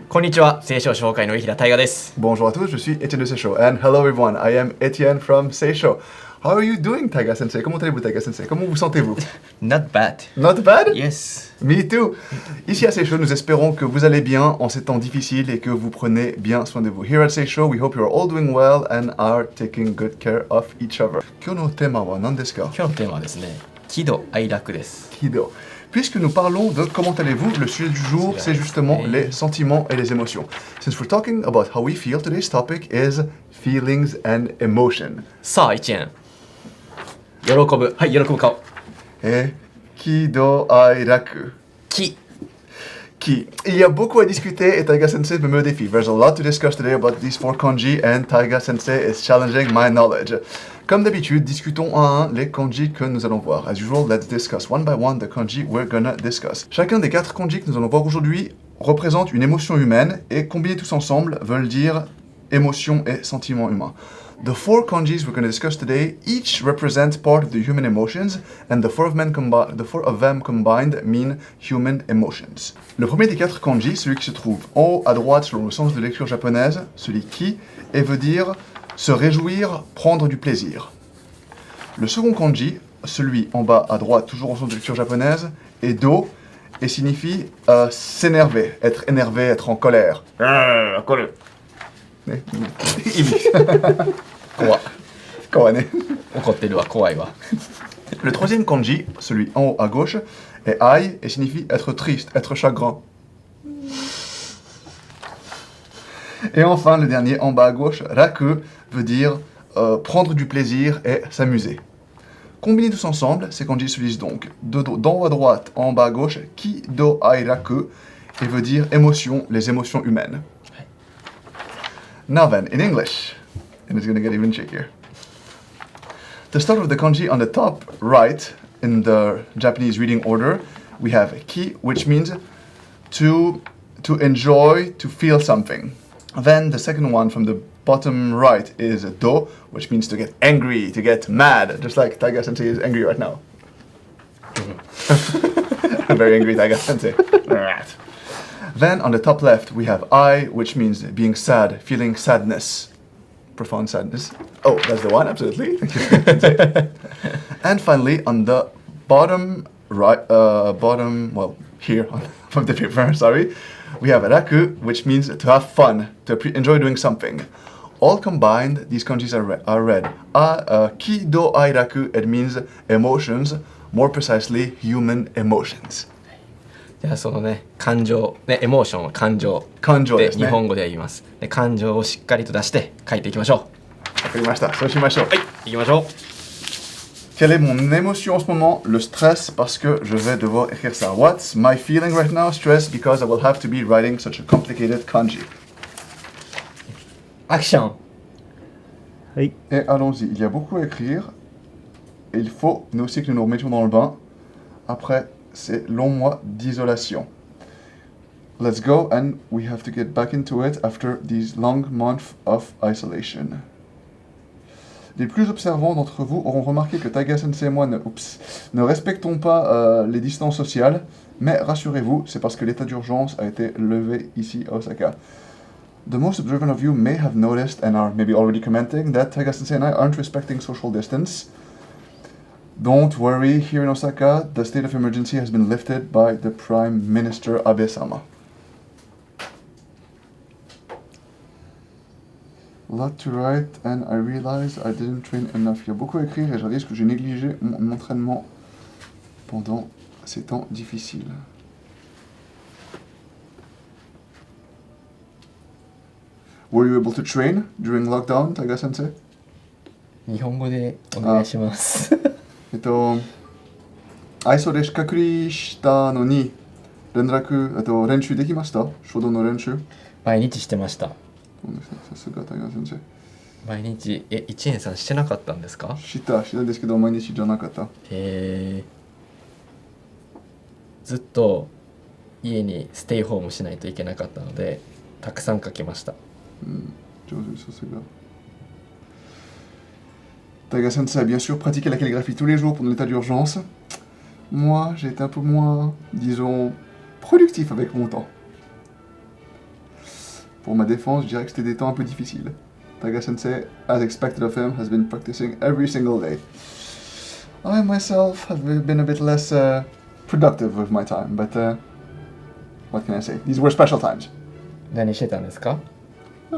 こんにちは、聖書紹介の井平大我です。 Bonjour à tous, je suis Etienne de Seisho, and hello everyone, I am Etienne from Seisho. How are you doing, Taiga Sensei? Comment allez-vous, Taiga Sensei? Comment vous sentez-vous? Not bad. Not bad? Yes. Me too. Ici à Seisho, nous espérons que vous allez bien en ces temps difficiles et que vous prenez bien soin de vous. Here at Seisho, we hope you are all doing well and are taking good care of each other. 今日のテーマは何ですか？今日のテーマはですね、喜怒哀楽です。 Kido. Puisque nous parlons de comment allez-vous, le sujet du jour, c'est justement les sentiments et les émotions. Since we're talking about how we feel, today's topic is feelings and emotion. さあ、一円。喜ぶ。はい、喜ぶ顔。Kido Airaku. 喜。 Ki. Il y a beaucoup à discuter et Taiga Sensei me met au défi. There's a lot to discuss today about these four kanji and Taiga Sensei is challenging my knowledge. Comme d'habitude, discutons un à un les kanji que nous allons voir. As usual, let's discuss one by one the kanji we're gonna discuss. Chacun des 4 kanji que nous allons voir aujourd'hui représente une émotion humaine et combinés tous ensemble veulent dire émotion et sentiment humain. The 4 kanjis we're going to discuss today each represent part of the human emotions, and the four of them combined mean human emotions. Le premier des 4 kanji, celui qui se trouve en haut à droite selon le sens de lecture japonaise, celui ki, et veut dire se réjouir, prendre du plaisir. Le second kanji, celui en bas à droite, toujours en sens de lecture japonaise, est do et signifie s'énerver, être énervé, être en colère. ね、意味怖いね。怒ってるわ、怖いわ。 Le troisième kanji, celui en haut à gauche, est ai et signifie être triste, être chagrin. Et enfin, le dernier en bas à gauche, raku, veut dire prendre du plaisir et s'amuser. Combinés tous ensemble, ces kanji se lisent donc d'en haut à droite, en bas à gauche, ki do ai raku, et veut dire émotion, les émotions humaines. Now then, in English, and it's going to get even trickier. To start with the kanji on the top right, in the Japanese reading order, we have ki, which means to enjoy, to feel something. Then the second one from the bottom right is do, which means to get angry, to get mad, just like Taiga Sensei is angry right now. Very angry Taiga Sensei. Then on the top left we have I, which means being sad, feeling sadness, profound sadness. Oh, that's the one, absolutely. And finally on the bottom right, well, here on the paper, sorry, we have raku, which means to have fun, to enjoy doing something. All combined, these kanjis are read. Ki do ai raku, it means emotions, more precisely human emotions. じゃあそのね、感情、ね、エモーションは感情で日本語では言います。で、感情をしっかりと出して書いていきましょう。わかりました。そうしましょう。はい、行きましょう。 Quelle est mon émotion en ce moment? Le stress, parce que je vais devoir écrire ça. What's my feeling right now? Stress, because I will have to be writing such a complicated kanji. アクション。はい。 Et allons-y, il y a beaucoup à écrire. Et il faut nous aussi que nous nous remettions dans le bain. Après ces longs mois d'isolation. Let's go, and we have to get back into it after these long months of isolation. Les plus observants d'entre vous auront remarqué que Taiga Sensei et moi ne respectons pas les distances sociales, mais rassurez-vous, c'est parce que l'état d'urgence a été levé ici à Osaka. The most observant of you may have noticed and are maybe already commenting that Taiga Sensei and I aren't respecting social distance. Don't worry, here in Osaka, the state of emergency has been lifted by the Prime Minister Abe-sama. A lot to write, and I realize I didn't train enough. Il y a beaucoup à écrire et je réalise que j'ai négligé mon entraînement pendant ces temps difficiles. Were you able to train during lockdown, Taiga Sensei? 日本語でお願いします。アイソレ隔離したのに練習できました？書道の練習？毎日してました。そうですね、さすが大学先生。毎日、一年さんしてなかったんですか？したんですけど毎日じゃなかった。ずっと家にステイホームしないといけなかったので、たくさん書きました。上手、さすが。Taiga Sensei a bien sûr pratiqué la calligraphie tous les jours pendant l'état d'urgence. Moi, j'ai été un peu moins, disons, productif avec mon temps. Pour ma défense, je dirais que c'était des temps un peu difficiles. Taiga Sensei, as expected of him, has been practicing every single day. I myself have been a bit less productive with my time, but what can I say? These were special times. 何してたんですか？ゲ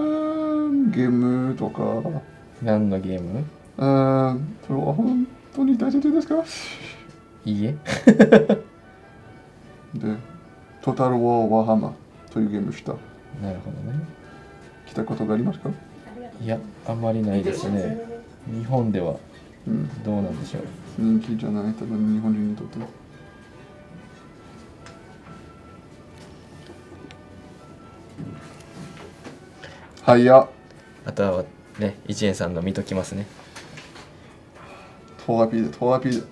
ームとか、何のゲーム？それは本当に大切ですか？いいえ。で、トータル・ウォー・ワーハマーというゲームをした。なるほどね。来たことがありますか？いや、あんまりないですね。日本ではどうなんでしょう。人気じゃない、多分日本人にとって。早っ。あとはね、一円さんの見ときますね。trop rapide, trop rapide.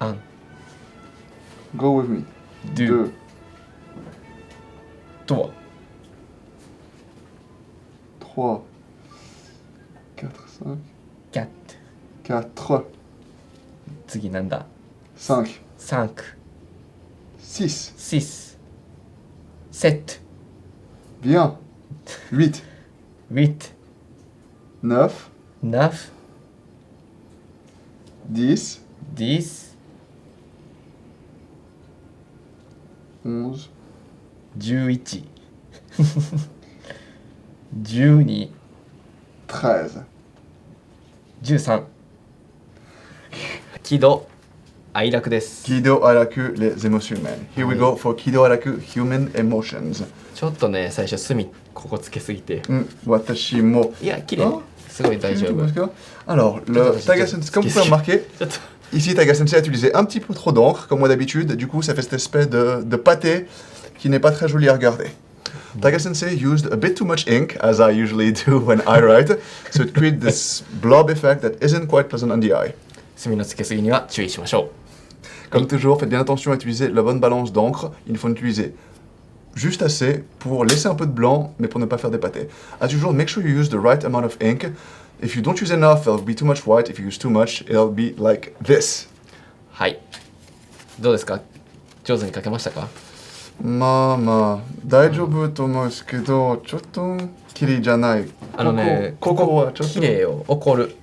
アン、 Go with me. ドゥ、 2, とは、 3, 4, 5, キャット。 4, 次なんだ？ 5, サンク、 6. シス、セット、 Bien. 8, ウィット、 9, ナフ、 10, ディス、 11, 11、12、 13. 13。喜怒哀楽です。 Kido Araku, les émotions humaines. Here we go for Kido Araku, human emotions. ちょっとね、最初隅ここつけすぎて。Watashi mo. いや、綺麗。すごい大丈夫。 Alors, le Taiga Sensei, comme vous pouvez remarquer, ici Taiga Sensei a utilisé un petit peu trop d'encre, comme moi d'habitude. Du coup, ça fait cette espèce de pâté qui n'est pas très joli à regarder. Taiga Sensei used a bit too much ink, as I usually do when I write, so it created this blob effect that isn't quite pleasant on the eye. 墨のつけすぎには注意しましょ Comme toujours, faites bien attention à utiliser la bonne balance d'encre. Il faut en utiliser juste assez pour laisser un peu de blanc, mais pour ne pas faire des pâtés. As usual, make sure you use the right amount of ink. If you don't use enough, it'll be too much white. If you use too much, it'll be like this. う。はい。どうですか？上手に書けましたか？まあまあ、大丈夫と思うんですけど、ちょっと綺麗じゃない。あのね、ここはちょっと綺麗よ。怒る。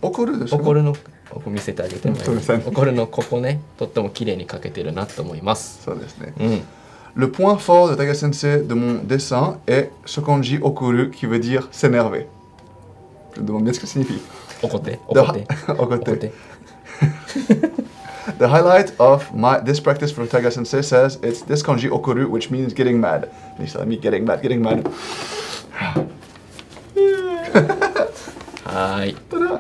怒るでしょ？怒るの、ここ見せてあげてもいい？ごめんなさい怒るのここね、とっても綺麗に書けてるなと思います。そうですね。うん。Le point fort de Taiga Sensei de mon dessin est ce kanji okuru qui veut dire s'énerver. Je me demande bien ce que ça signifie. 怒って、怒って。怒って怒って。 The highlight of this practice for Taiga Sensei says it's this kanji okuru, which means getting mad. And he's telling me getting mad, getting mad. はーい。 Ta-da!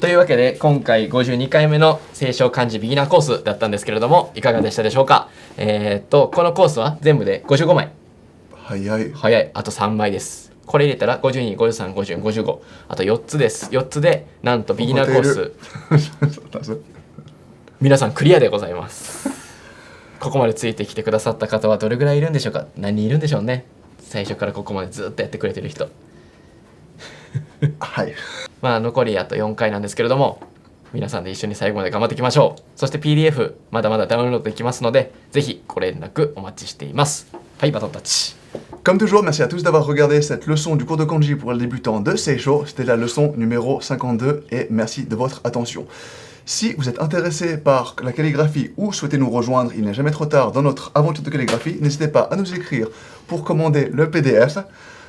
というわけで今回52回目の清少漢字ビギナーコースだったんですけれどもいかがでしたでしょうか。このコースは全部で55枚。早い。早い。あと3枚です。これ入れたら52、53、50、55。あと4つです。4つでなんとビギナーコース皆さんクリアでございます。ここまでついてきてくださった方はどれぐらいいるんでしょうか。何人いるんでしょうね。最初からここまでずっとやってくれてる人。はい。まあ残りあと4回なんですけれども皆さんで一緒に最後まで頑張っていきましょう。そして PDF まだまだダウンロードできますのでぜひご連絡お待ちしています。はい、バトンタッチ。 Comme toujours, merci à tous d'avoir regardé cette leçon du cours de kanji pour le débutant de Seisho. C'était la leçon numéro 52 et merci de votre attention. Si vous êtes intéressé par la calligraphie ou souhaitez nous rejoindre, il n'est jamais trop tard dans notre aventure de calligraphie, n'hésitez pas à nous écrire pour commander le PDF.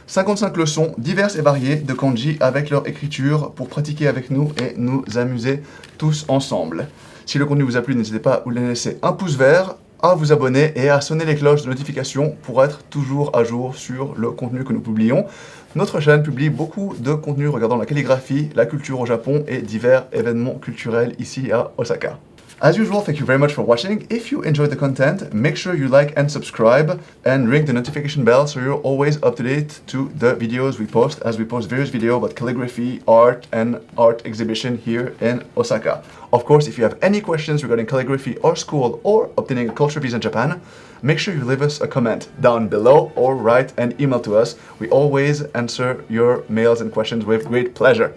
55 leçons diverses et variées de kanji avec leur écriture pour pratiquer avec nous et nous amuser tous ensemble. Si le contenu vous a plu, n'hésitez pas à vous laisser un pouce vert, à vous abonner et à sonner les cloches de notification pour être toujours à jour sur le contenu que nous publions. Notre chaîne publie beaucoup de contenu regardant la calligraphie, la culture au Japon et divers événements culturels ici à Osaka. As usual, thank you very much for watching. If you enjoyed the content, make sure you like and subscribe and ring the notification bell so you're always up to date to the videos we post as we post various videos about calligraphy, art and art exhibition here in Osaka. Of course, if you have any questions regarding calligraphy or school or obtaining a culture visa in Japan, make sure you leave us a comment down below or write an email to us. We always answer your mails and questions with great pleasure.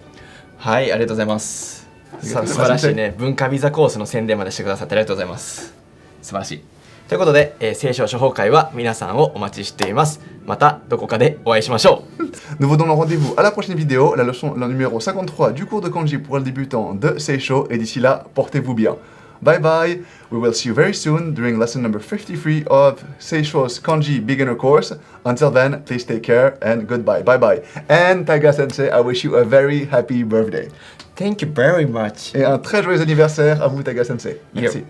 はい、ありがとうございます。素晴らしいね。文化ビザコースの宣伝までしてくださってありがとうございます。素晴らしい。ということで、聖書処方会は皆さんをお待ちしています。またどこかでお会いしましょう。 Nous vous donnons rendez-vous à la prochaine vidéo, la leçon la numéro 53 du cours de kanji pour le débutant de Seisho. Et d'ici là, portez-vous bien. Bye bye. We will see you very soon during lesson number 53 of Seisho's Kanji Beginner course. Until then, please take care and goodbye. Bye bye. And Taiga Sensei, I wish you a very happy birthday. Thank you very much. Et un très joyeux anniversaire à vous, Taiga Sensei. Merci.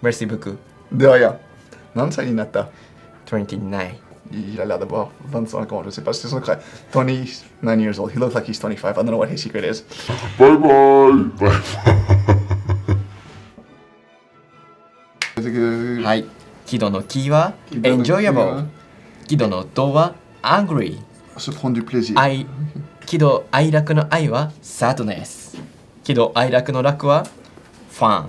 Merci beaucoup. De rien. Nansai ni natta. 29. Il a l'air d'avoir 25 ans, je sais pas si c'est secret. 29 years old. He looks like he's 25. I don't know what his secret is. Bye bye. はい。喜怒の喜は enjoyable。喜怒の怒は angry。 Se prendre du plaisir. 喜怒哀楽の哀は sadness。喜怒哀楽の楽は fun。